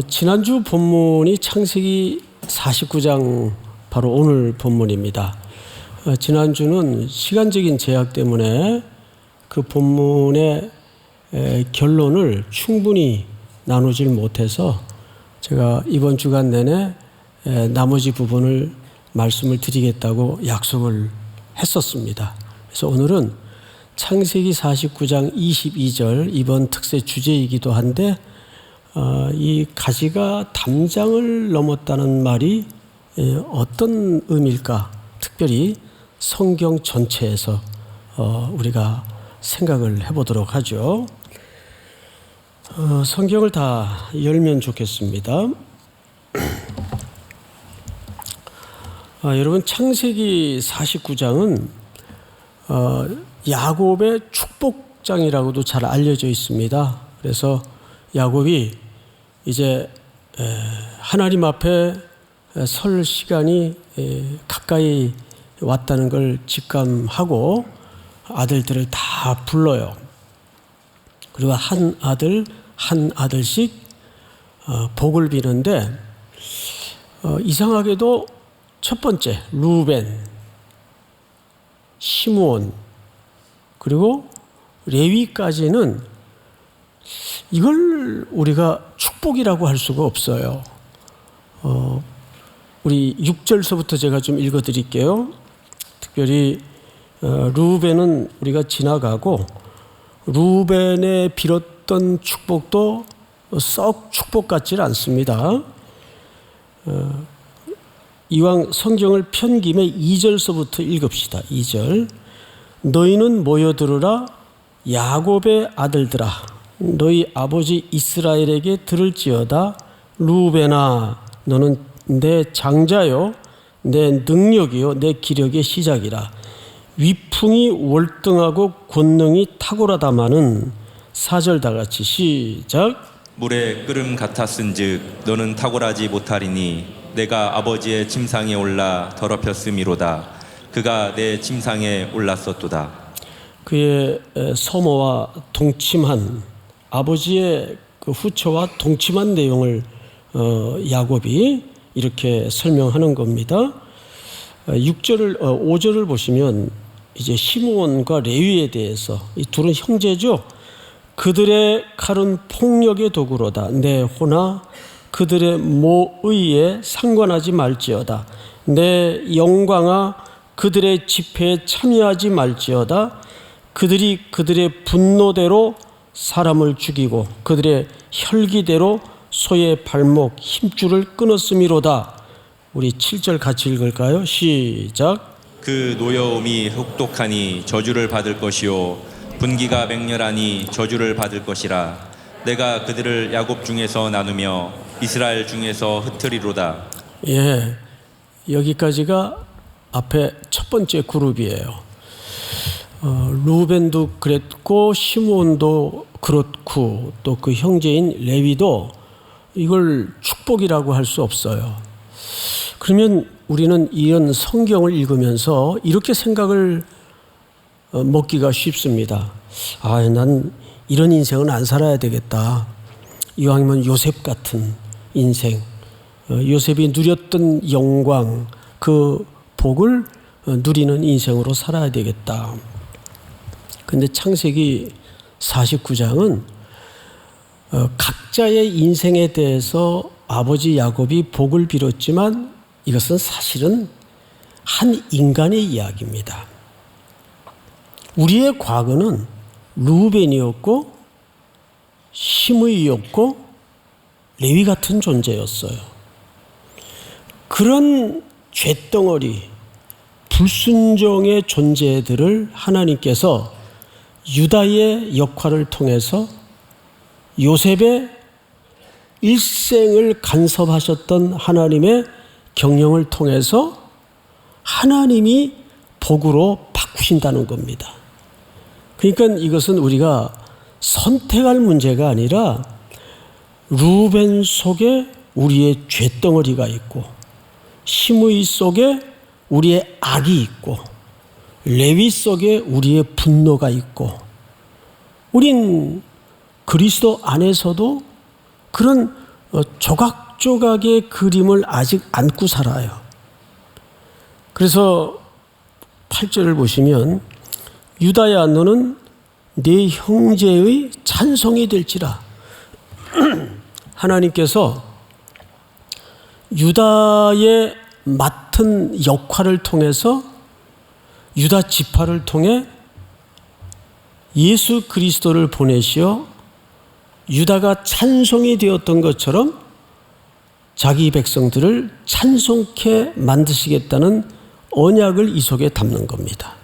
지난주 본문이 창세기 49장 바로 오늘 본문입니다. 지난주는 시간적인 제약 때문에 그 본문의 결론을 충분히 나누질 못해서 제가 이번 주간 내내 나머지 부분을 말씀을 드리겠다고 약속을 했었습니다. 그래서 오늘은 창세기 49장 22절 이번 특세 주제이기도 한데 이 가지가 담장을 넘었다는 말이 어떤 의미일까? 특별히 성경 전체에서 우리가 생각을 해보도록 하죠. 성경을 다 열면 좋겠습니다. 여러분, 창세기 49장은 야곱의 축복장이라고도 잘 알려져 있습니다. 그래서 야곱이 이제 하나님 앞에 설 시간이 가까이 왔다는 걸 직감하고 아들들을 다 불러요. 그리고 한 아들 한 아들씩 복을 비는데 이상하게도 첫 번째 루벤, 시므온 그리고 레위까지는 이걸 우리가 축복이라고 할 수가 없어요. 우리 6절서부터 제가 좀 읽어드릴게요. 특별히 루벤은 우리가 지나가고 루벤에 빌었던 축복도 썩 축복 같질 않습니다. 이왕 성경을 편 김에 2절서부터 읽읍시다. 2절. 너희는 모여들으라 야곱의 아들들아 너희 아버지 이스라엘에게 들을지어다. 루벤아 너는 내 장자요 내 능력이요 내 기력의 시작이라. 위풍이 월등하고 권능이 탁월하다마는 4절 다같이 시작. 물에 끓음 같았은즉 너는 탁월하지 못하리니 내가 아버지의 침상에 올라 더럽혔음이로다. 그가 내 침상에 올랐었도다. 그의 서모와 동침한 아버지의 그 후처와 동침한 내용을 야곱이 이렇게 설명하는 겁니다. 5절을 보시면 이제 시므온과 레위에 대해서 이 둘은 형제죠. 그들의 칼은 폭력의 도구로다. 내 호나 그들의 모의에 상관하지 말지어다. 내 영광아 그들의 집회에 참여하지 말지어다. 그들이 그들의 분노대로 사람을 죽이고 그들의 혈기대로 소의 발목 힘줄을 끊었음이로다. 우리 7절 같이 읽을까요? 시작. 그 노여움이 혹독하니 저주를 받을 것이요 분기가 맹렬하니 저주를 받을 것이라. 내가 그들을 야곱 중에서 나누며 이스라엘 중에서 흩으리로다. 예, 여기까지가 앞에 첫 번째 그룹이에요. 루벤도 그랬고 시므온도 그렇고 또 그 형제인 레위도 이걸 축복이라고 할 수 없어요. 그러면 우리는 이런 성경을 읽으면서 이렇게 생각을 먹기가 쉽습니다. 난 이런 인생은 안 살아야 되겠다. 이왕이면 요셉 같은 인생, 요셉이 누렸던 영광, 그 복을 누리는 인생으로 살아야 되겠다. 근데 창세기 49장은 각자의 인생에 대해서 아버지 야곱이 복을 빌었지만 이것은 사실은 한 인간의 이야기입니다. 우리의 과거는 루벤이었고 시므이였고 레위 같은 존재였어요. 그런 쇳덩어리, 불순종의 존재들을 하나님께서 유다의 역할을 통해서 요셉의 일생을 간섭하셨던 하나님의 경영을 통해서 하나님이 복으로 바꾸신다는 겁니다. 그러니까 이것은 우리가 선택할 문제가 아니라 루벤 속에 우리의 쇳덩어리가 있고 시므이 속에 우리의 악이 있고 레위 속에 우리의 분노가 있고 우린 그리스도 안에서도 그런 조각조각의 그림을 아직 안고 살아요. 그래서 8절을 보시면 유다야 너는 네 형제의 찬송이 될지라. 하나님께서 유다의 맡은 역할을 통해서 유다 지파를 통해 예수 그리스도를 보내시어 유다가 찬송이 되었던 것처럼 자기 백성들을 찬송케 만드시겠다는 언약을 이 속에 담는 겁니다.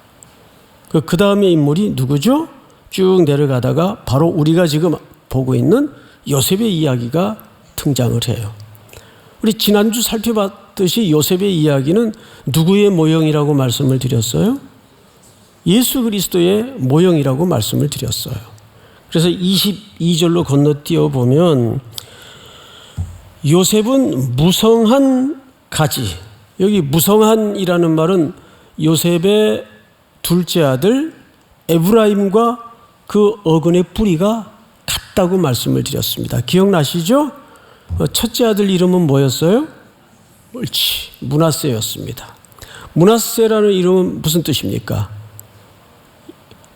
그 다음에 인물이 누구죠? 쭉 내려가다가 바로 우리가 지금 보고 있는 요셉의 이야기가 등장을 해요. 우리 지난주 살펴봤듯이 요셉의 이야기는 누구의 모형이라고 말씀을 드렸어요? 예수 그리스도의 모형이라고 말씀을 드렸어요. 그래서 22절로 건너뛰어 보면 요셉은 무성한 가지, 여기 무성한이라는 말은 요셉의 둘째 아들 에브라임과 그 어근의 뿌리가 같다고 말씀을 드렸습니다. 기억나시죠? 첫째 아들 이름은 뭐였어요? 옳지, 므낫세였습니다. 므낫세라는 이름은 무슨 뜻입니까?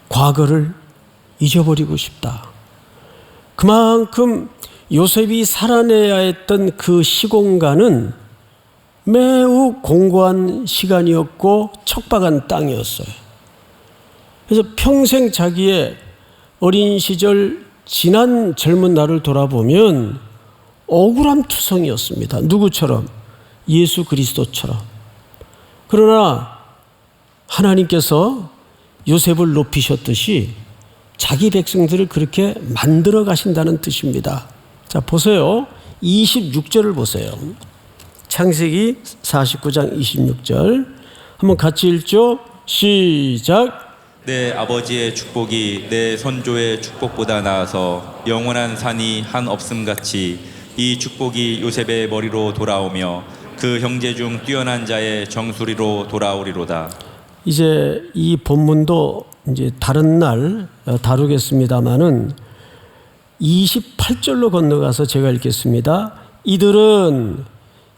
과거를 잊어버리고 싶다. 그만큼 요셉이 살아내야 했던 그 시공간은 매우 공고한 시간이었고 척박한 땅이었어요. 그래서 평생 자기의 어린 시절 지난 젊은 날을 돌아보면 억울함 투성이었습니다. 누구처럼? 예수 그리스도처럼. 그러나 하나님께서 요셉을 높이셨듯이 자기 백성들을 그렇게 만들어 가신다는 뜻입니다. 자, 보세요. 26절을 보세요. 창세기 49장 26절. 한번 같이 읽죠. 시작. 내 아버지의 축복이 내 선조의 축복보다 나아서 영원한 산이 한 없음같이 이 축복이 요셉의 머리로 돌아오며 그 형제 중 뛰어난 자의 정수리로 돌아오리로다. 이제 이 본문도 이제 다른 날 다루겠습니다마는 28절로 건너가서 제가 읽겠습니다. 이들은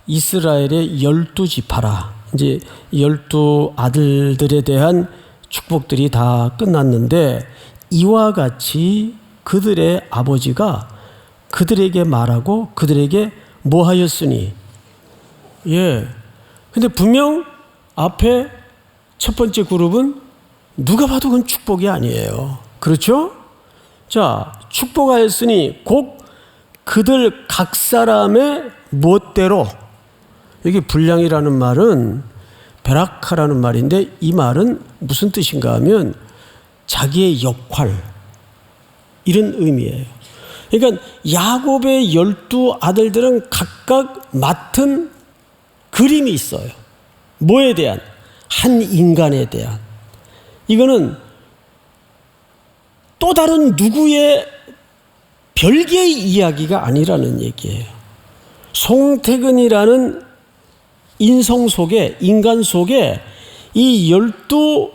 이스라엘의 12지파라. 이제 12 아들들에 대한 축복들이 다 끝났는데 이와 같이 그들의 아버지가 그들에게 말하고 그들에게 뭐 하였으니? 예. 근데 분명 앞에 첫 번째 그룹은 누가 봐도 그건 축복이 아니에요. 그렇죠? 자, 축복하였으니 곧 그들 각 사람의 멋대로, 여기 분량이라는 말은 베라카라는 말인데 이 말은 무슨 뜻인가 하면 자기의 역할, 이런 의미예요. 그러니까 야곱의 12 아들들은 각각 맡은 그림이 있어요. 뭐에 대한? 한 인간에 대한. 이거는 또 다른 누구의 별개의 이야기가 아니라는 얘기예요. 송태근이라는 인성 속에, 인간 속에 이 12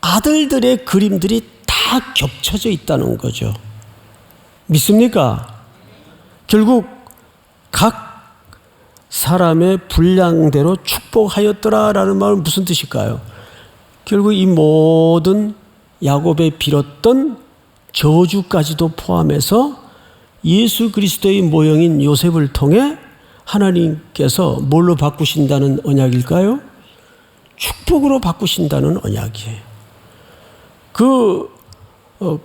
아들들의 그림들이 다 겹쳐져 있다는 거죠. 믿습니까? 결국 각 사람의 분량대로 축복하였더라라는 말은 무슨 뜻일까요? 결국 이 모든 야곱에 빌었던 저주까지도 포함해서 예수 그리스도의 모형인 요셉을 통해 하나님께서 뭘로 바꾸신다는 언약일까요? 축복으로 바꾸신다는 언약이에요.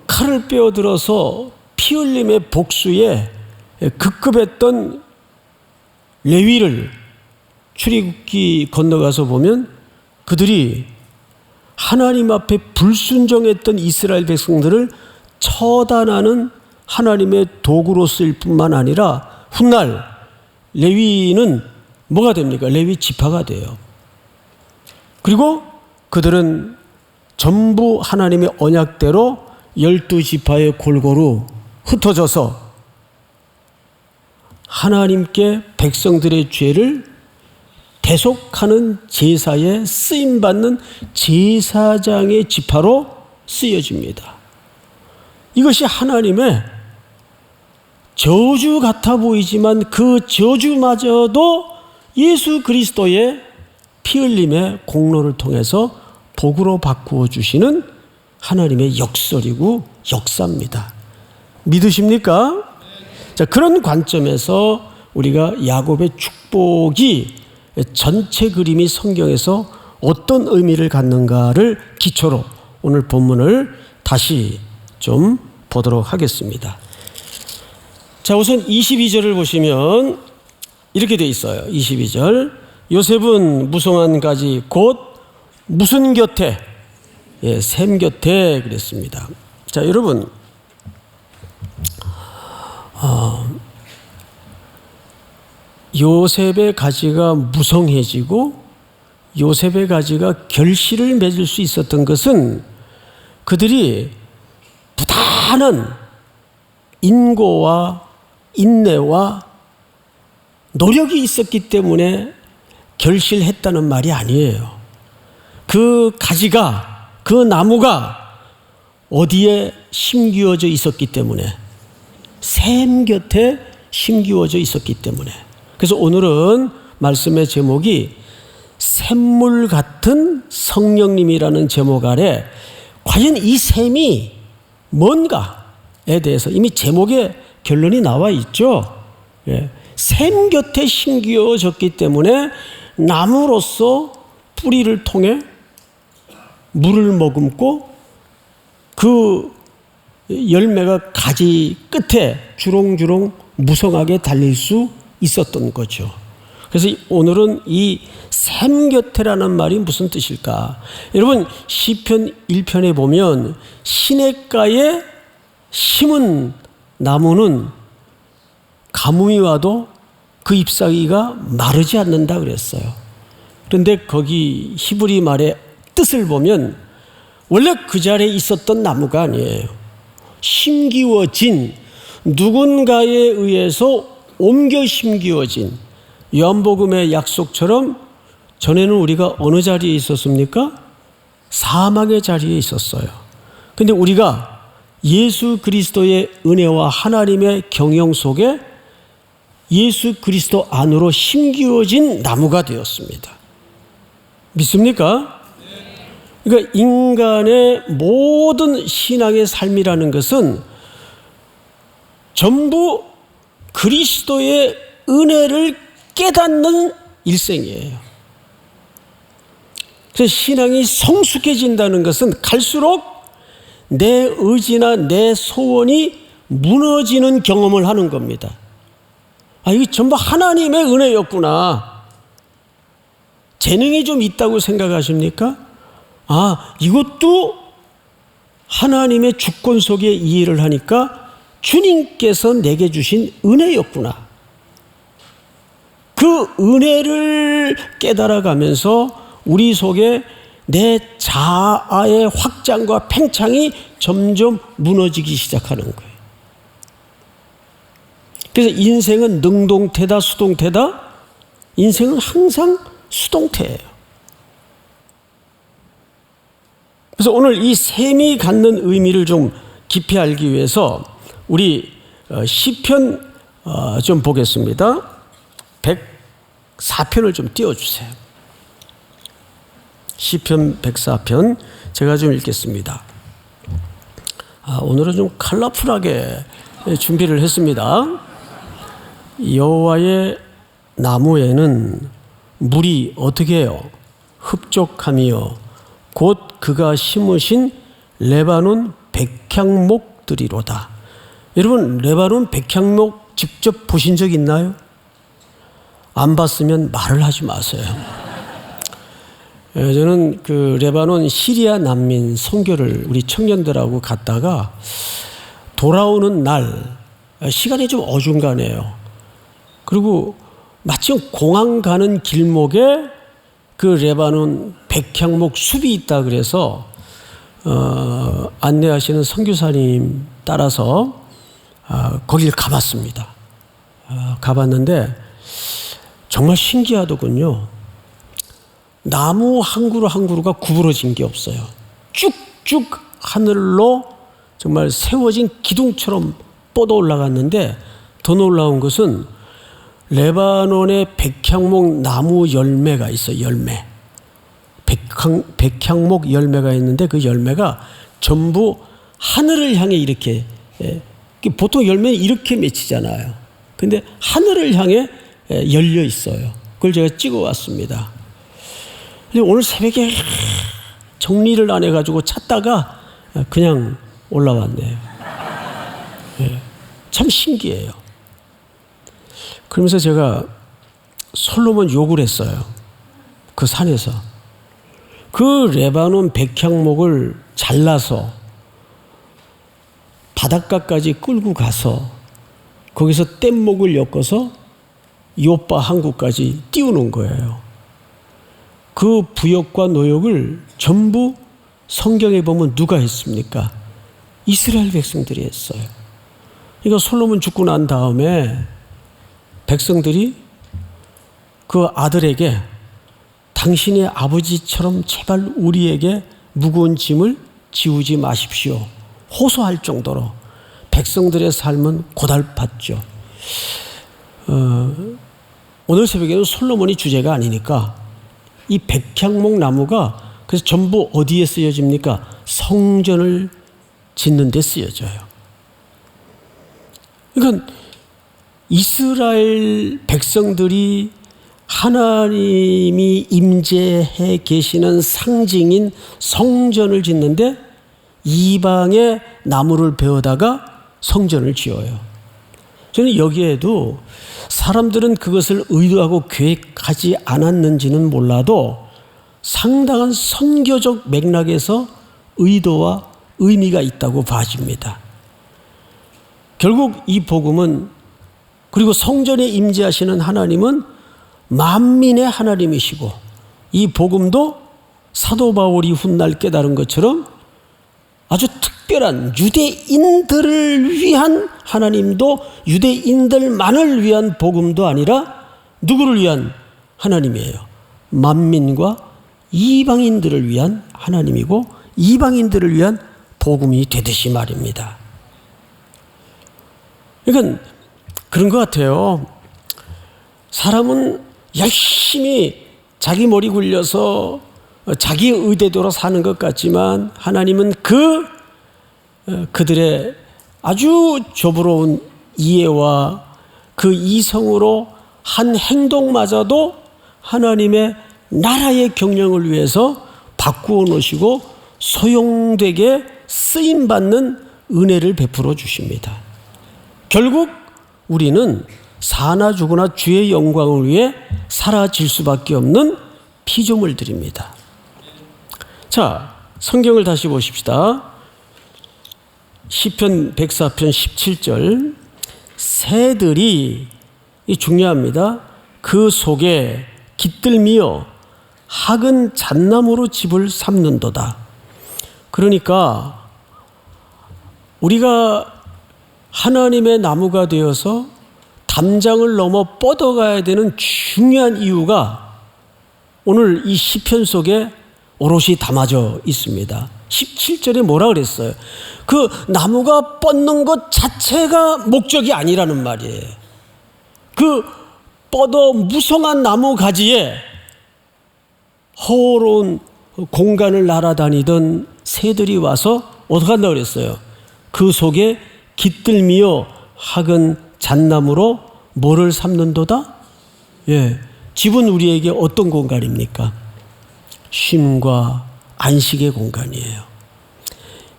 칼을 빼어들어서 피 흘림의 복수에 급급했던 레위를 출애굽기 건너가서 보면 그들이 하나님 앞에 불순종했던 이스라엘 백성들을 처단하는 하나님의 도구로 쓰일 뿐만 아니라 훗날 레위는 뭐가 됩니까? 레위 지파가 돼요. 그리고 그들은 전부 하나님의 언약대로 12지파에 골고루 흩어져서 하나님께 백성들의 죄를 대속하는 제사에 쓰임받는 제사장의 지파로 쓰여집니다. 이것이 하나님의 저주 같아 보이지만 그 저주마저도 예수 그리스도의 피 흘림의 공로를 통해서 복으로 바꾸어 주시는 하나님의 역설이고 역사입니다. 믿으십니까? 자, 그런 관점에서 우리가 야곱의 축복이 전체 그림이 성경에서 어떤 의미를 갖는가를 기초로 오늘 본문을 다시 좀 보도록 하겠습니다. 자, 우선 22절을 보시면 이렇게 되어 있어요. 22절. 요셉은 무성한 가지 곧 무슨 곁에? 샘 곁에 그랬습니다. 자, 여러분, 요셉의 가지가 무성해지고 요셉의 가지가 결실을 맺을 수 있었던 것은 그들이 부단한 인고와 인내와 노력이 있었기 때문에 결실했다는 말이 아니에요. 그 가지가, 그 나무가 어디에 심기워져 있었기 때문에, 샘 곁에 심기워져 있었기 때문에. 그래서 오늘은 말씀의 제목이 샘물 같은 성령님이라는 제목 아래 과연 이 샘이 뭔가에 대해서 이미 제목에 결론이 나와 있죠. 샘 곁에 심기워졌기 때문에 나무로서 뿌리를 통해 물을 머금고 그 열매가 가지 끝에 주렁주렁 무성하게 달릴 수 있었던 거죠. 그래서 오늘은 이 샘 곁에라는 말이 무슨 뜻일까? 여러분, 시편 1편에 보면 시냇가에 심은 나무는 가뭄이 와도 그 잎사귀가 마르지 않는다 그랬어요. 그런데 거기 히브리 말의 뜻을 보면 원래 그 자리에 있었던 나무가 아니에요. 심기워진, 누군가에 의해서 옮겨 심기워진, 요한복음의 약속처럼 전에는 우리가 어느 자리에 있었습니까? 사망의 자리에 있었어요. 근데 우리가 예수 그리스도의 은혜와 하나님의 경영 속에 예수 그리스도 안으로 심기워진 나무가 되었습니다. 믿습니까? 그러니까 인간의 모든 신앙의 삶이라는 것은 전부 그리스도의 은혜를 깨닫는 일생이에요. 그래서 신앙이 성숙해진다는 것은 갈수록 내 의지나 내 소원이 무너지는 경험을 하는 겁니다. 아, 이게 전부 하나님의 은혜였구나. 재능이 좀 있다고 생각하십니까? 아, 이것도 하나님의 주권 속에 이해를 하니까 주님께서 내게 주신 은혜였구나. 그 은혜를 깨달아가면서 우리 속에 내 자아의 확장과 팽창이 점점 무너지기 시작하는 거예요. 그래서 인생은 능동태다, 수동태다? 인생은 항상 수동태예요. 그래서 오늘 이 샘이 갖는 의미를 좀 깊이 알기 위해서 우리 시편 좀 보겠습니다. 104편을 좀 띄워주세요. 시편 104편 제가 좀 읽겠습니다. 오늘은 좀 컬러풀하게 준비를 했습니다. 여호와의 나무에는 물이 어떻게 해요? 흡족함이요 곧 그가 심으신 레바논 백향목들이로다. 여러분, 레바논 백향목 직접 보신 적 있나요? 안 봤으면 말을 하지 마세요. 저는 그 레바논 시리아 난민 선교를 우리 청년들하고 갔다가 돌아오는 날 시간이 좀 어중간해요. 그리고 마침 공항 가는 길목에 그 레바논 백향목 숲이 있다 그래서 안내하시는 선교사님 따라서 거길 가봤습니다. 가봤는데 정말 신기하더군요. 나무 한 그루 한 그루가 구부러진 게 없어요. 쭉쭉 하늘로 정말 세워진 기둥처럼 뻗어 올라갔는데 더 놀라운 것은 레바논의 백향목 나무 열매가 있어요. 열매. 백향목 열매가 있는데 그 열매가 전부 하늘을 향해 이렇게, 보통 열매는 이렇게 맺히잖아요. 근데 하늘을 향해 열려 있어요. 그걸 제가 찍어 왔습니다. 근데 오늘 새벽에 정리를 안 해가지고 찾다가 그냥 올라왔네요. 참 신기해요. 그러면서 제가 솔로몬 욕을 했어요. 그 산에서. 그 레바논 백향목을 잘라서 바닷가까지 끌고 가서 거기서 뗏목을 엮어서 요파 항구까지 띄우는 거예요. 그 부역과 노역을 전부 성경에 보면 누가 했습니까? 이스라엘 백성들이 했어요. 그러니까 솔로몬 죽고 난 다음에 백성들이 그 아들에게 당신의 아버지처럼 제발 우리에게 무거운 짐을 지우지 마십시오. 호소할 정도로 백성들의 삶은 고달팠죠. 오늘 새벽에는 솔로몬이 주제가 아니니까 이 백향목 나무가 그래서 전부 어디에 쓰여집니까? 성전을 짓는 데 쓰여져요. 그러니까 이스라엘 백성들이 하나님이 임재해 계시는 상징인 성전을 짓는데 이방의 나무를 베어다가 성전을 지어요. 저는 여기에도 사람들은 그것을 의도하고 계획하지 않았는지는 몰라도 상당한 선교적 맥락에서 의도와 의미가 있다고 봐집니다. 결국 이 복음은, 그리고 성전에 임재하시는 하나님은 만민의 하나님이시고 이 복음도 사도 바울이 훗날 깨달은 것처럼 아주 특별한 유대인들을 위한 하나님도 유대인들만을 위한 복음도 아니라 누구를 위한 하나님이에요? 만민과 이방인들을 위한 하나님이고 이방인들을 위한 복음이 되듯이 말입니다. 그러니까 그런 것 같아요. 사람은 열심히 자기 머리 굴려서 자기 의대대로 사는 것 같지만 하나님은 그들의 아주 조부러운 이해와 그 이성으로 한 행동마저도 하나님의 나라의 경영을 위해서 바꾸어 놓으시고 소용되게 쓰임받는 은혜를 베풀어 주십니다. 결국 우리는 사나 죽으나 주의 영광을 위해 사라질 수밖에 없는 피조물들입니다. 자, 성경을 다시 보십시다. 시편 104편 17절. 새들이, 이 중요합니다. 그 속에 깃들미어 학은 잣나무로 집을 삼는도다. 그러니까 우리가 하나님의 나무가 되어서 담장을 넘어 뻗어가야 되는 중요한 이유가 오늘 이 시편 속에 오롯이 담아져 있습니다. 17절에 뭐라 그랬어요? 그 나무가 뻗는 것 자체가 목적이 아니라는 말이에요. 그 뻗어 무성한 나무 가지에 허로운 공간을 날아다니던 새들이 와서 어떻게 한다고 그랬어요? 그 속에 깃들미어 학은 잣나무로 뭐를 삼는도다? 예, 집은 우리에게 어떤 공간입니까? 쉼과 안식의 공간이에요.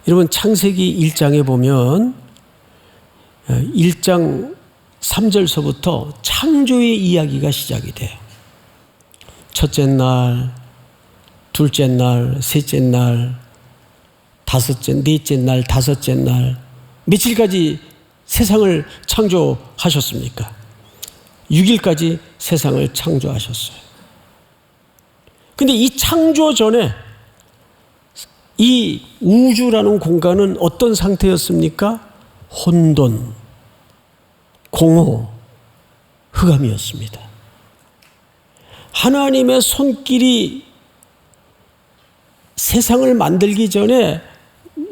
여러분 창세기 1장에 보면 1장 3절서부터 창조의 이야기가 시작이 돼요. 첫째 날, 둘째 날, 셋째 날, 넷째 날, 다섯째 날, 며칠까지 세상을 창조하셨습니까? 6일까지 세상을 창조하셨어요. 근데 이 창조 전에 이 우주라는 공간은 어떤 상태였습니까? 혼돈, 공허, 흑암이었습니다. 하나님의 손길이 세상을 만들기 전에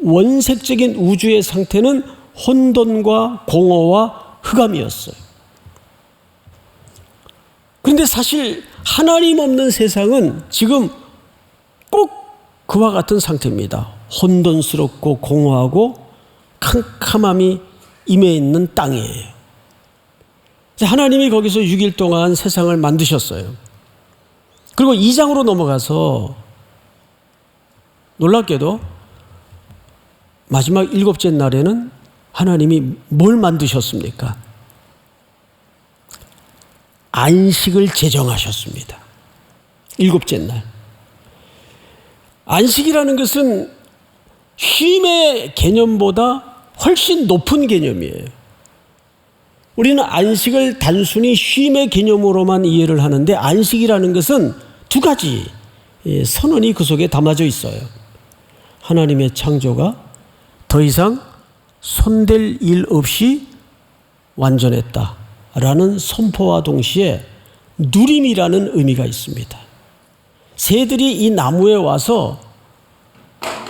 원색적인 우주의 상태는 혼돈과 공허와 흑암이었어요. 그런데 사실 하나님 없는 세상은 지금 꼭 그와 같은 상태입니다. 혼돈스럽고 공허하고 캄캄함이 임해 있는 땅이에요. 하나님이 거기서 6일 동안 세상을 만드셨어요. 그리고 2장으로 넘어가서 놀랍게도 마지막 7째 날에는 하나님이 뭘 만드셨습니까? 안식을 제정하셨습니다. 7째 날. 안식이라는 것은 쉼의 개념보다 훨씬 높은 개념이에요. 우리는 안식을 단순히 쉼의 개념으로만 이해를 하는데 안식이라는 것은 두 가지 선언이 그 속에 담아져 있어요. 하나님의 창조가 더 이상 손댈 일 없이 완전했다라는 선포와 동시에 누림이라는 의미가 있습니다. 새들이 이 나무에 와서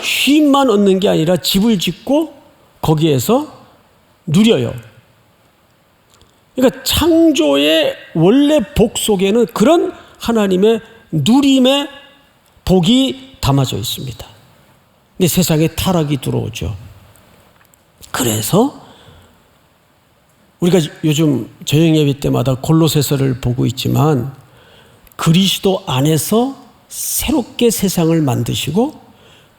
쉼만 얻는 게 아니라 집을 짓고 거기에서 누려요. 그러니까 창조의 원래 복 속에는 그런 하나님의 누림의 복이 담아져 있습니다. 근데 세상에 타락이 들어오죠. 그래서 우리가 요즘 저녁 예배 때마다 골로새서를 보고 있지만 그리스도 안에서 새롭게 세상을 만드시고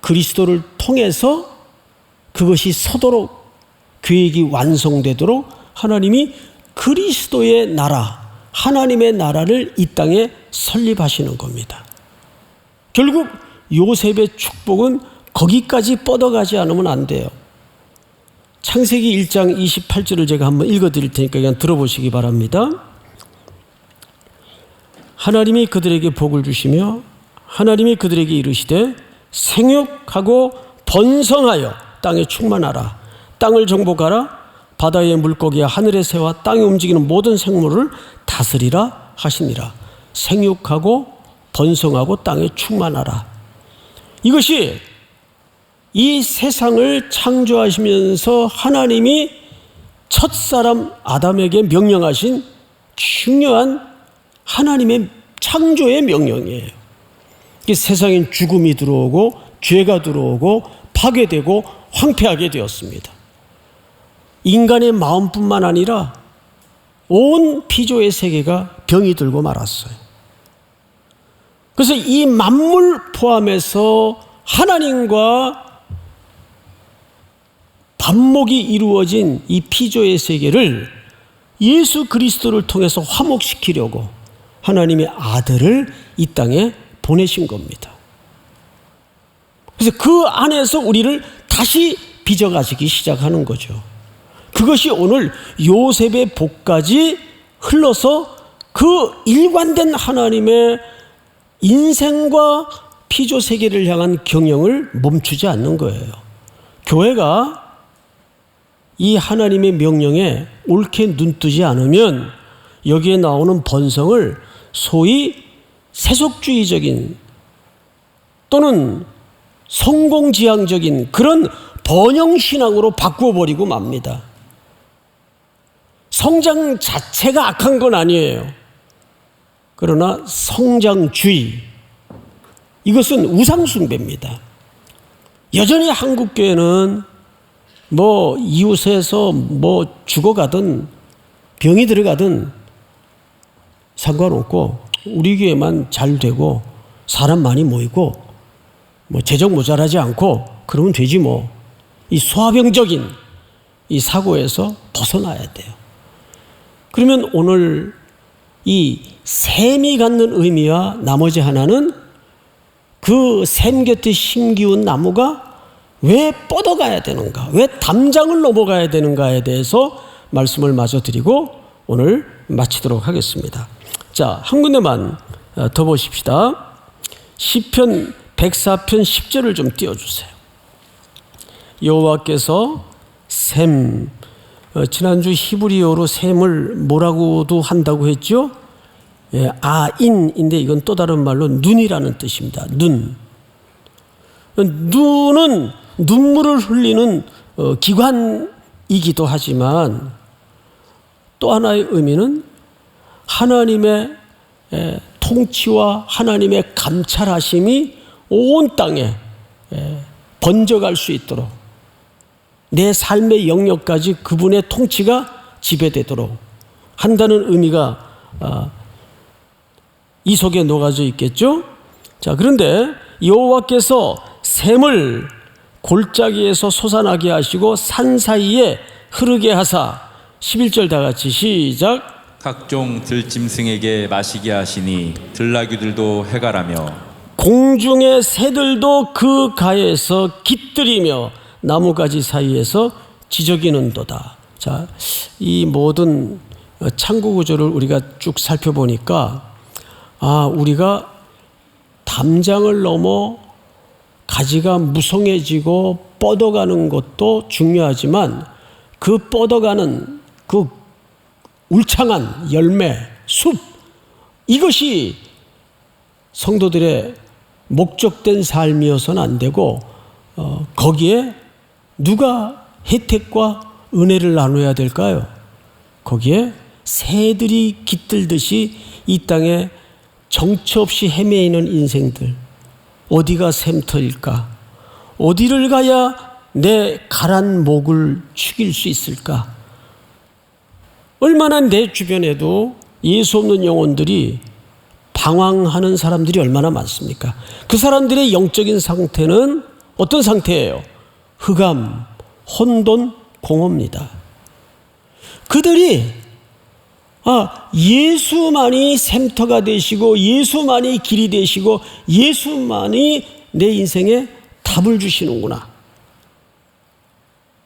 그리스도를 통해서 그것이 서도록 계획이 완성되도록 하나님이 그리스도의 나라, 하나님의 나라를 이 땅에 설립하시는 겁니다. 결국 요셉의 축복은 거기까지 뻗어가지 않으면 안 돼요. 창세기 1장 28절을 제가 한번 읽어드릴 테니까 그냥 들어보시기 바랍니다. 하나님이 그들에게 복을 주시며 하나님이 그들에게 이르시되 생육하고 번성하여 땅에 충만하라. 땅을 정복하라. 바다의 물고기와 하늘의 새와 땅에 움직이는 모든 생물을 다스리라 하시니라. 생육하고 번성하고 땅에 충만하라. 이것이 이 세상을 창조하시면서 하나님이 첫사람 아담에게 명령하신 중요한 하나님의 창조의 명령이에요. 세상엔 죽음이 들어오고 죄가 들어오고 파괴되고 황폐하게 되었습니다. 인간의 마음뿐만 아니라 온 피조의 세계가 병이 들고 말았어요. 그래서 이 만물 포함해서 하나님과 반목이 이루어진 이 피조의 세계를 예수 그리스도를 통해서 화목시키려고 하나님의 아들을 이 땅에 보내신 겁니다. 그래서 그 안에서 우리를 다시 빚어가시기 시작하는 거죠. 그것이 오늘 요셉의 복까지 흘러서 그 일관된 하나님의 인생과 피조 세계를 향한 경영을 멈추지 않는 거예요. 교회가 이 하나님의 명령에 옳게 눈뜨지 않으면 여기에 나오는 번성을 소위 세속주의적인 또는 성공지향적인 그런 번영신앙으로 바꾸어버리고 맙니다. 성장 자체가 악한 건 아니에요. 그러나 성장주의, 이것은 우상숭배입니다. 여전히 한국교회는 뭐 이웃에서 뭐 죽어가든 병이 들어가든 상관없고 우리 교회만 잘 되고 사람 많이 모이고 뭐 재정 모자라지 않고 그러면 되지 뭐. 이 소화병적인 이 사고에서 벗어나야 돼요. 그러면 오늘 이 샘이 갖는 의미와 나머지 하나는 그 샘 곁에 심기운 나무가 왜 뻗어가야 되는가, 왜 담장을 넘어가야 되는가에 대해서 말씀을 마저 드리고 오늘 마치도록 하겠습니다. 자, 한 군데만 더 보십시다. 시편 104편 10절을 좀 띄워주세요. 여호와께서 샘, 지난주 히브리어로 샘을 뭐라고도 한다고 했죠? 예, 아인인데 이건 또 다른 말로 눈이라는 뜻입니다. 눈. 눈은 눈물을 흘리는 기관이기도 하지만 또 하나의 의미는 하나님의 통치와 하나님의 감찰하심이 온 땅에 번져갈 수 있도록, 내 삶의 영역까지 그분의 통치가 지배되도록 한다는 의미가 이 속에 녹아져 있겠죠. 자, 그런데 여호와께서 샘을 골짜기에서 솟아나게 하시고 산 사이에 흐르게 하사, 11절 다 같이 시작. 각종 들짐승에게 마시게 하시니 들나귀들도 해가라며 공중의 새들도 그 가에서 깃들이며 나무가지 사이에서 지저귀는도다. 자, 이 모든 창고 구조를 우리가 쭉 살펴보니까 우리가 담장을 넘어 가지가 무성해지고 뻗어가는 것도 중요하지만 그 뻗어가는 그 울창한 열매, 숲, 이것이 성도들의 목적된 삶이어서는 안 되고 거기에 누가 혜택과 은혜를 나눠야 될까요? 거기에 새들이 깃들듯이 이 땅에 정처 없이 헤매이는 인생들, 어디가 샘터일까? 어디를 가야 내 가란 목을 축일 수 있을까? 얼마나 내 주변에도 예수 없는 영혼들이 방황하는 사람들이 얼마나 많습니까? 그 사람들의 영적인 상태는 어떤 상태예요? 흑암, 혼돈, 공허입니다. 그들이 예수만이 샘터가 되시고 예수만이 길이 되시고 예수만이 내 인생에 답을 주시는구나.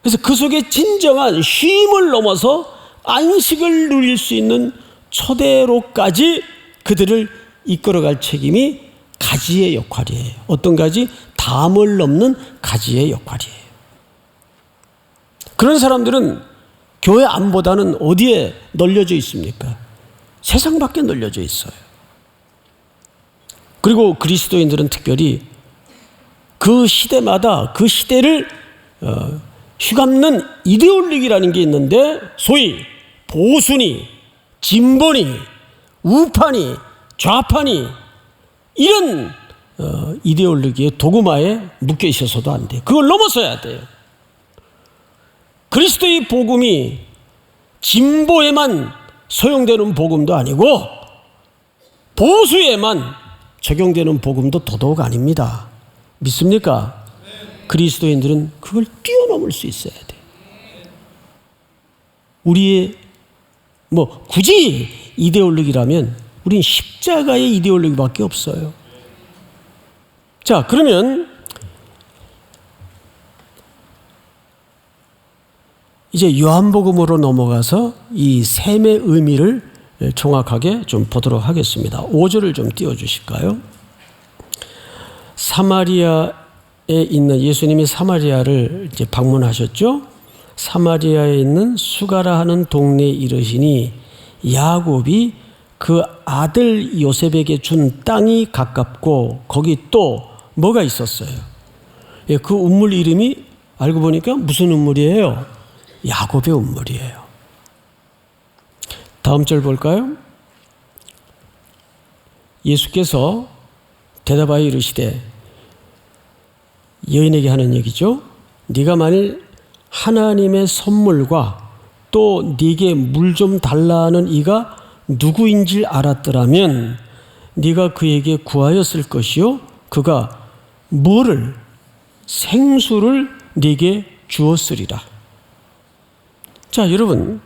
그래서 그 속에 진정한 쉼을 넘어서 안식을 누릴 수 있는 초대로까지 그들을 이끌어갈 책임이 가지의 역할이에요. 어떤 가지? 담을 넘는 가지의 역할이에요. 그런 사람들은 교회 안보다는 어디에 널려져 있습니까? 세상 밖에 널려져 있어요. 그리고 그리스도인들은 특별히 그 시대마다 그 시대를 휘감는 이데올로기라는 게 있는데, 소위 보수니 진보니 우파니 좌파니 이런 이데올로기의 도구마에 묶여 있어서도 안 돼요. 그걸 넘어서야 돼요. 그리스도의 복음이 진보에만 소용되는 복음도 아니고 보수에만 적용되는 복음도 더더욱 아닙니다. 믿습니까? 그리스도인들은 그걸 뛰어넘을 수 있어야 돼. 우리의 굳이 이데올로기라면 우린 십자가의 이데올로기밖에 없어요. 자, 그러면 이제 요한복음으로 넘어가서 이 샘의 의미를 정확하게 좀 보도록 하겠습니다. 5절을 좀 띄워주실까요? 사마리아에 있는, 예수님이 사마리아를 이제 방문하셨죠. 사마리아에 있는 수가라 하는 동네에 이르시니 야곱이 그 아들 요셉에게 준 땅이 가깝고 거기 또 뭐가 있었어요? 그 우물 이름이 알고 보니까 무슨 우물이에요? 야곱의 우물이에요. 다음 절 볼까요? 예수께서 대답하여 이르시되, 여인에게 하는 얘기죠. 네가 만일 하나님의 선물과 또 네게 물 좀 달라는 이가 누구인지 알았더라면 네가 그에게 구하였을 것이요 그가 뭐를? 생수를 네게 주었으리라. 자, 여러분,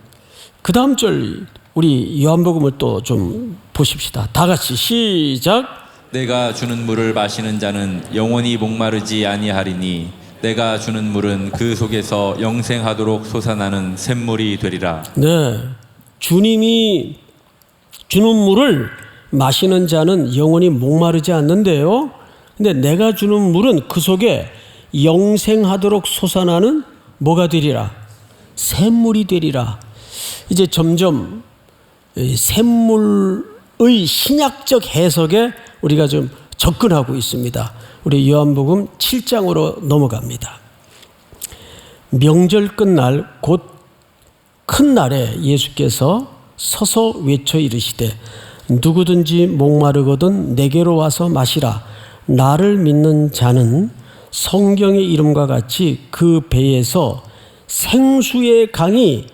그 다음 절 우리 요한복음을 또 좀 보십시다. 다 같이 시작. 내가 주는 물을 마시는 자는 영원히 목마르지 아니하리니 내가 주는 물은 그 속에서 영생하도록 솟아나는 샘물이 되리라. 네, 주님이 주는 물을 마시는 자는 영원히 목마르지 않는데요. 근데 내가 주는 물은 그 속에 영생하도록 솟아나는 뭐가 되리라? 샘물이 되리라. 이제 점점 샘물의 신약적 해석에 우리가 좀 접근하고 있습니다. 우리 요한복음 7장으로 넘어갑니다. 명절 끝날 곧 큰 날에 예수께서 서서 외쳐 이르시되 누구든지 목마르거든 내게로 와서 마시라. 나를 믿는 자는 성경의 이름과 같이 그 배에서 생수의 강이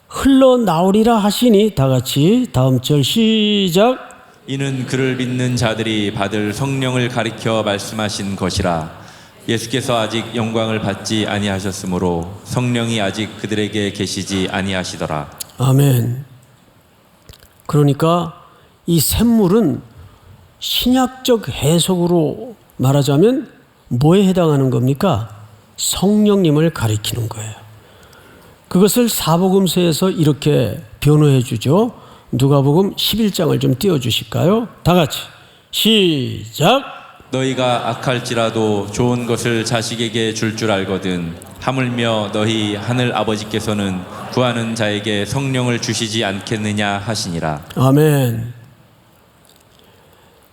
흘러나오리라 하시니, 다 같이 다음 절 시작. 이는 그를 믿는 자들이 받을 성령을 가리켜 말씀하신 것이라. 예수께서 아직 영광을 받지 아니하셨으므로 성령이 아직 그들에게 계시지 아니하시더라. 아멘. 그러니까 이 샘물은 신약적 해석으로 말하자면 뭐에 해당하는 겁니까? 성령님을 가리키는 거예요. 그것을 사복음서에서 이렇게 변호해 주죠. 누가복음 11장을 좀 띄워주실까요? 다 같이 시작. 너희가 악할지라도 좋은 것을 자식에게 줄 알거든 하물며 너희 하늘 아버지께서는 구하는 자에게 성령을 주시지 않겠느냐 하시니라. 아멘.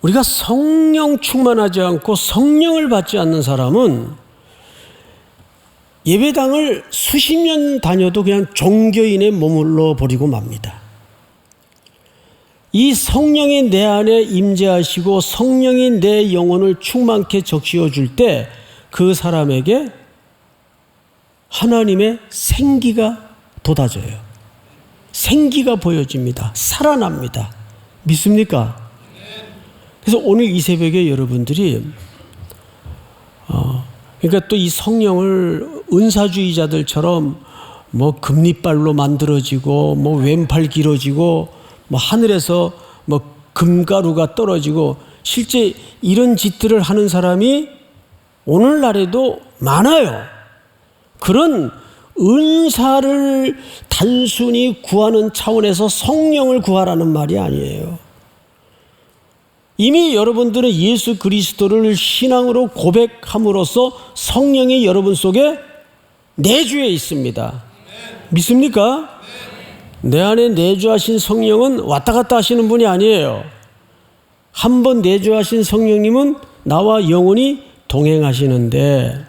우리가 성령 충만하지 않고 성령을 받지 않는 사람은 예배당을 수십 년 다녀도 그냥 종교인에 머물러 버리고 맙니다. 이 성령이 내 안에 임재하시고 성령이 내 영혼을 충만케 적시어 줄 때 그 사람에게 하나님의 생기가 돋아져요. 생기가 보여집니다. 살아납니다. 믿습니까? 그래서 오늘 이 새벽에 여러분들이 그러니까 또 이 성령을 은사주의자들처럼 뭐 금리발로 만들어지고 뭐 왼팔 길어지고 뭐 하늘에서 뭐 금가루가 떨어지고 실제 이런 짓들을 하는 사람이 오늘날에도 많아요. 그런 은사를 단순히 구하는 차원에서 성령을 구하라는 말이 아니에요. 이미 여러분들은 예수 그리스도를 신앙으로 고백함으로써 성령이 여러분 속에 내주해 있습니다. 믿습니까? 내 안에 내주하신 성령은 왔다 갔다 하시는 분이 아니에요. 한 번 내주하신 성령님은 나와 영원히 동행하시는데,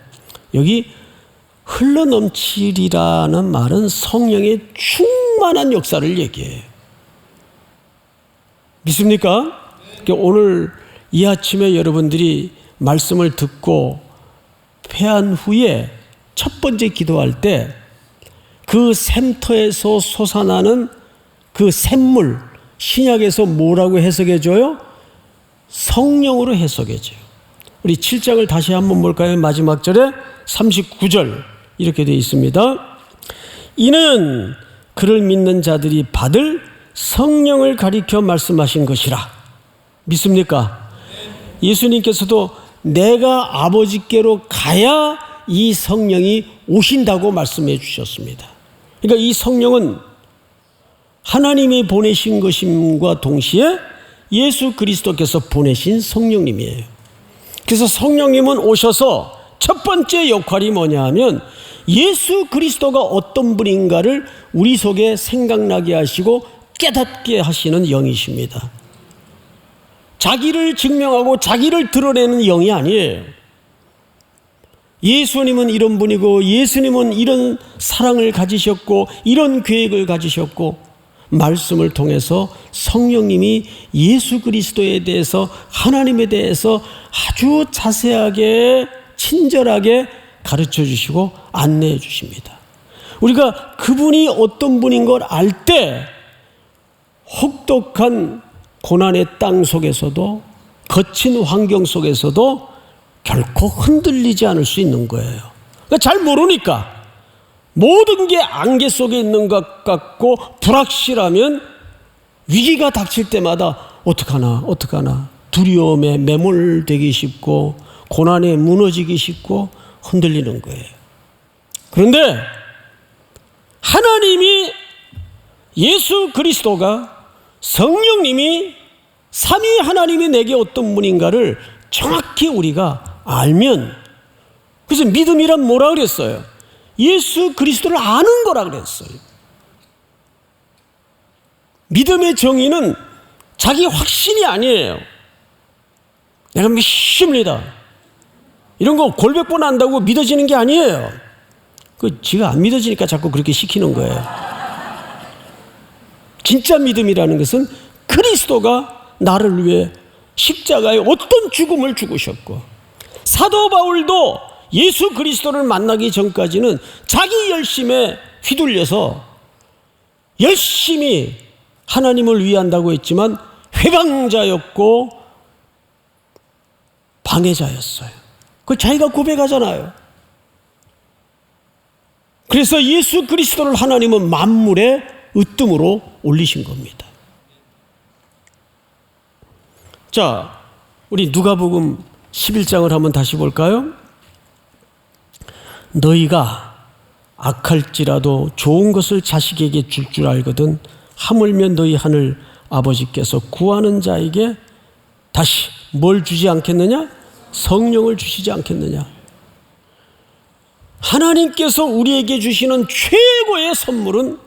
여기 흘러넘치리라는 말은 성령의 충만한 역사를 얘기해요. 믿습니까? 오늘 이 아침에 여러분들이 말씀을 듣고 패한 후에 첫 번째 기도할 때 그 샘터에서 솟아나는 그 샘물, 신약에서 뭐라고 해석해줘요? 성령으로 해석해줘요. 우리 7장을 다시 한번 볼까요? 마지막 절에 39절 이렇게 되어 있습니다. 이는 그를 믿는 자들이 받을 성령을 가리켜 말씀하신 것이라. 믿습니까? 예수님께서도 내가 아버지께로 가야 이 성령이 오신다고 말씀해 주셨습니다. 그러니까 이 성령은 하나님이 보내신 것임과 동시에 예수 그리스도께서 보내신 성령님이에요. 그래서 성령님은 오셔서 첫 번째 역할이 뭐냐 하면 예수 그리스도가 어떤 분인가를 우리 속에 생각나게 하시고 깨닫게 하시는 영이십니다. 자기를 증명하고 자기를 드러내는 영이 아니에요. 예수님은 이런 분이고 예수님은 이런 사랑을 가지셨고 이런 계획을 가지셨고, 말씀을 통해서 성령님이 예수 그리스도에 대해서, 하나님에 대해서 아주 자세하게 친절하게 가르쳐 주시고 안내해 주십니다. 우리가 그분이 어떤 분인 걸 알 때 혹독한 고난의 땅 속에서도, 거친 환경 속에서도 결코 흔들리지 않을 수 있는 거예요. 그러니까 잘 모르니까 모든 게 안개 속에 있는 것 같고 불확실하면 위기가 닥칠 때마다 어떡하나 두려움에 매몰되기 쉽고 고난에 무너지기 쉽고 흔들리는 거예요. 그런데 하나님이, 예수 그리스도가, 성령님이, 삼위 하나님이 내게 어떤 분인가를 정확히 우리가 알면, 그래서 믿음이란 뭐라 그랬어요? 예수 그리스도를 아는 거라 그랬어요. 믿음의 정의는 자기 확신이 아니에요. 내가 믿습니다. 이런 거 골백 번 한다고 믿어지는 게 아니에요. 지가 안 믿어지니까 자꾸 그렇게 시키는 거예요. 진짜 믿음이라는 것은 그리스도가 나를 위해 십자가에 어떤 죽음을 죽으셨고, 사도 바울도 예수 그리스도를 만나기 전까지는 자기 열심에 휘둘려서 열심히 하나님을 위한다고 했지만 회방자였고 방해자였어요. 그 자기가 고백하잖아요. 그래서 예수 그리스도를 하나님은 만물의 으뜸으로 올리신 겁니다. 자, 우리 누가복음 11장을 한번 다시 볼까요? 너희가 악할지라도 좋은 것을 자식에게 줄 줄 알거든 하물며 너희 하늘 아버지께서 구하는 자에게 다시 뭘 주지 않겠느냐? 성령을 주시지 않겠느냐? 하나님께서 우리에게 주시는 최고의 선물은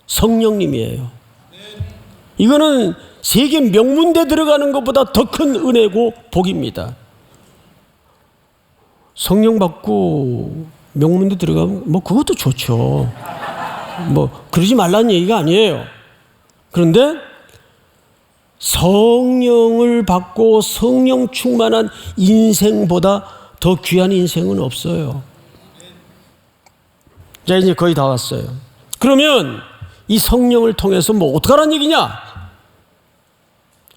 성령님이에요. 이거는 세계 명문대 들어가는 것보다 더 큰 은혜고 복입니다. 성령 받고 명문대 들어가면 뭐 그것도 좋죠. 뭐 그러지 말라는 얘기가 아니에요. 그런데 성령을 받고 성령 충만한 인생보다 더 귀한 인생은 없어요. 자, 이제 거의 다 왔어요. 그러면 이 성령을 통해서 뭐 어떡하라는 얘기냐?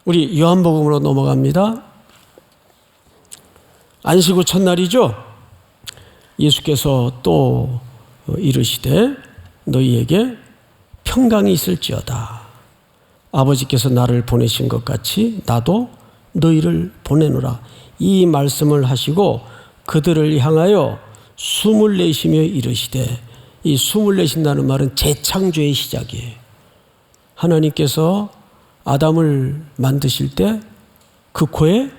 우리 요한복음으로 넘어갑니다. 안식 후 첫날이죠. 예수께서 또 이르시되 너희에게 평강이 있을지어다. 아버지께서 나를 보내신 것 같이 나도 너희를 보내노라. 이 말씀을 하시고 그들을 향하여 숨을 내쉬며 이르시되, 이 숨을 내쉰다는 말은 재창조의 시작이에요. 하나님께서 아담을 만드실 때 그 코에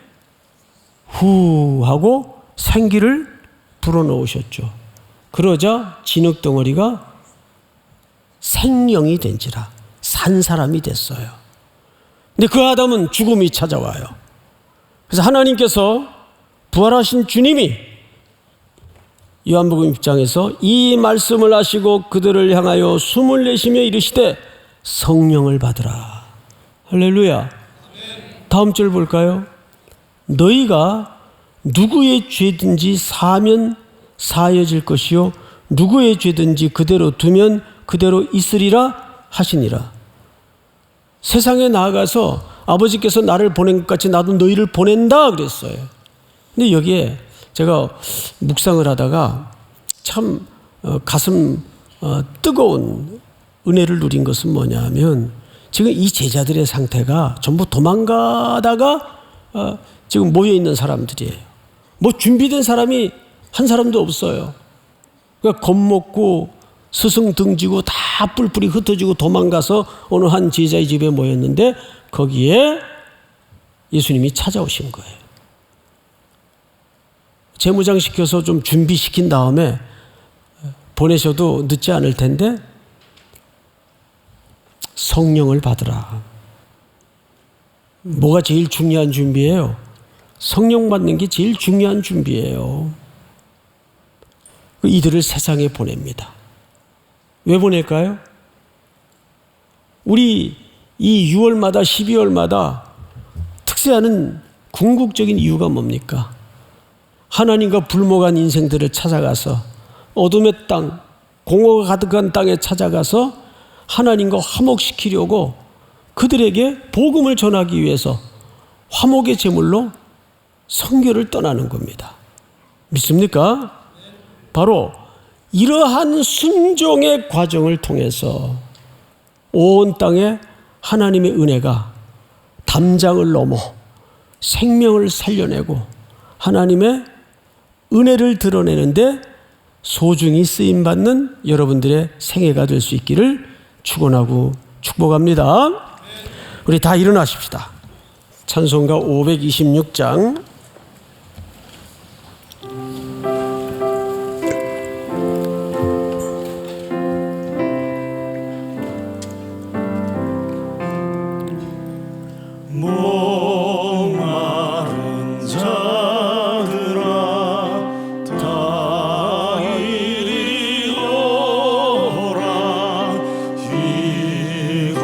후 하고 생기를 불어넣으셨죠. 그러자 진흙덩어리가 생명이 된지라 산 사람이 됐어요. 근데 그 아담은 죽음이 찾아와요. 그래서 하나님께서 부활하신 주님이 요한복음 6장에서 이 말씀을 하시고 그들을 향하여 숨을 내쉬며 이르시되 성령을 받으라. 할렐루야. 다음 절 볼까요? 너희가 누구의 죄든지 사하면 사하여질 것이요 누구의 죄든지 그대로 두면 그대로 있으리라 하시니라. 세상에 나아가서 아버지께서 나를 보낸 것 같이 나도 너희를 보낸다 그랬어요. 근데 여기에 제가 묵상을 하다가 참 가슴 뜨거운 은혜를 누린 것은 뭐냐 하면, 지금 이 제자들의 상태가 전부 도망가다가 지금 모여있는 사람들이에요. 뭐 준비된 사람이 한 사람도 없어요. 그러니까 겁먹고 스승 등지고 다 뿔뿔이 흩어지고 도망가서 어느 한 제자의 집에 모였는데 거기에 예수님이 찾아오신 거예요. 재무장시켜서 좀 준비시킨 다음에 보내셔도 늦지 않을 텐데 성령을 받으라. 뭐가 제일 중요한 준비예요? 성령 받는 게 제일 중요한 준비예요. 이들을 세상에 보냅니다. 왜 보낼까요? 우리 이 6월마다 12월마다 특세하는 궁극적인 이유가 뭡니까? 하나님과 불목한 인생들을 찾아가서 어둠의 땅, 공허가 가득한 땅에 찾아가서 하나님과 화목시키려고 그들에게 복음을 전하기 위해서 화목의 제물로 선교를 떠나는 겁니다. 믿습니까? 바로 이러한 순종의 과정을 통해서 온 땅에 하나님의 은혜가 담장을 넘어 생명을 살려내고 하나님의 은혜를 드러내는데 소중히 쓰임받는 여러분들의 생애가 될 수 있기를 축원하고 축복합니다. 우리 다 일어나십시다. 찬송가 526장 목마른 자들아 다 이리 오라 이곳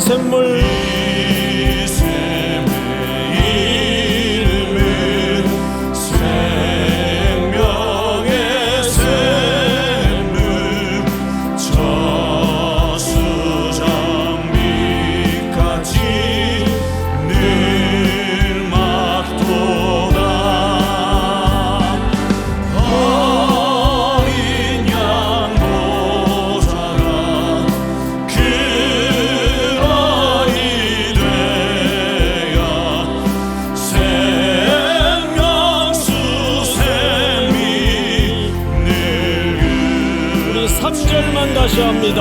샘물 이 샘의 이름은 생명의 샘물 저수장빛같이 늘 막도다 어린 양 보좌가 그러이 되야 생명수 샘이 늘 우리 3절만 다시 합니다.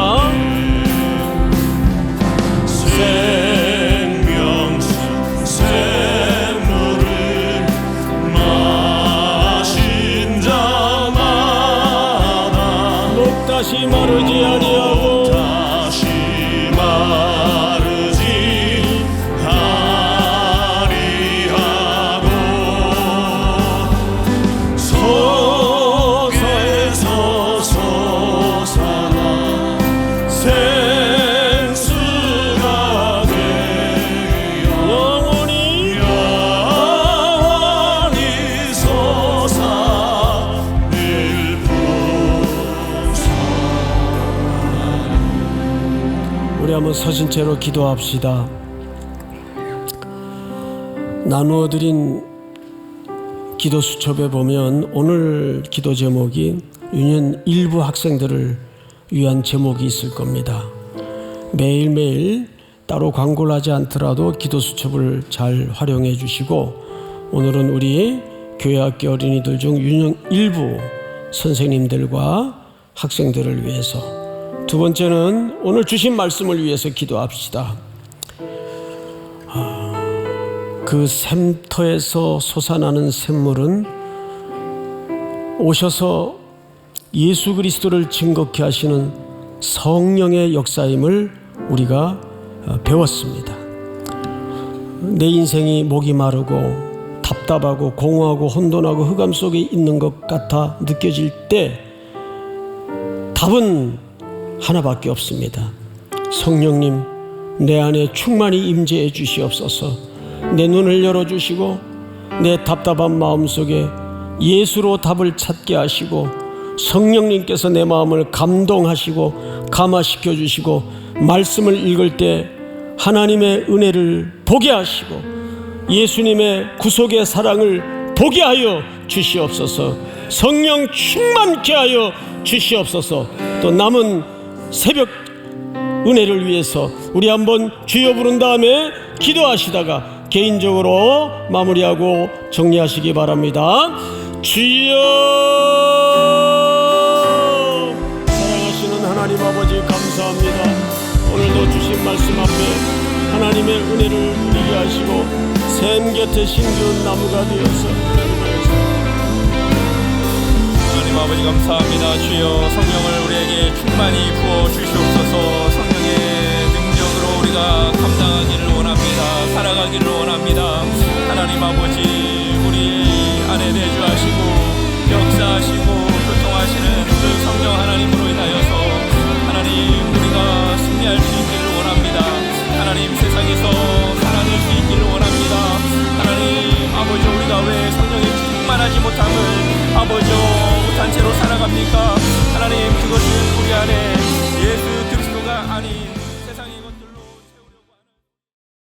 생명수 샘물을 마신 자마다 목 다시 마르지 아니하고 다시 마르지 아니하고 속에서 솟아나 생수가 되어 영원히 영원히 솟아 늘 우리 한번 서신 채로 기도합시다. 나누어드린 기도 수첩에 보면 오늘 기도 제목이 유년 일부 학생들을 위한 제목이 있을 겁니다. 매일매일 따로 광고를 하지 않더라도 기도 수첩을 잘 활용해 주시고, 오늘은 우리 교회학교 어린이들 중 유년 일부 선생님들과 학생들을 위해서, 두 번째는 오늘 주신 말씀을 위해서 기도합시다. 그 샘터에서 솟아나는 샘물은 오셔서 예수 그리스도를 증거케 하시는 성령의 역사임을 우리가 배웠습니다. 내 인생이 목이 마르고 답답하고 공허하고 혼돈하고 흑암 속에 있는 것 같아 느껴질 때 답은 하나밖에 없습니다. 성령님, 내 안에 충만히 임재해 주시옵소서. 내 눈을 열어주시고 내 답답한 마음속에 예수로 답을 찾게 하시고, 성령님께서 내 마음을 감동하시고 감화시켜 주시고, 말씀을 읽을 때 하나님의 은혜를 보게 하시고 예수님의 구속의 사랑을 보게 하여 주시옵소서. 성령 충만케 하여 주시옵소서. 또 남은 새벽 은혜를 위해서 우리 한번 주여 부른 다음에 기도하시다가 개인적으로 마무리하고 정리하시기 바랍니다. 주여! 사랑하시는 하나님 아버지, 감사합니다. 오늘도 주신 말씀 앞에 하나님의 은혜를 누리게 하시고 샘 곁에 심기운 나무가 되어서 하나님 아버지 감사합니다. 주여, 성령을 우리에게 충만히 부어 주시옵소서. 성령의 능력으로 우리가 감당하기를 원합니다. 살아가기를 원합니다.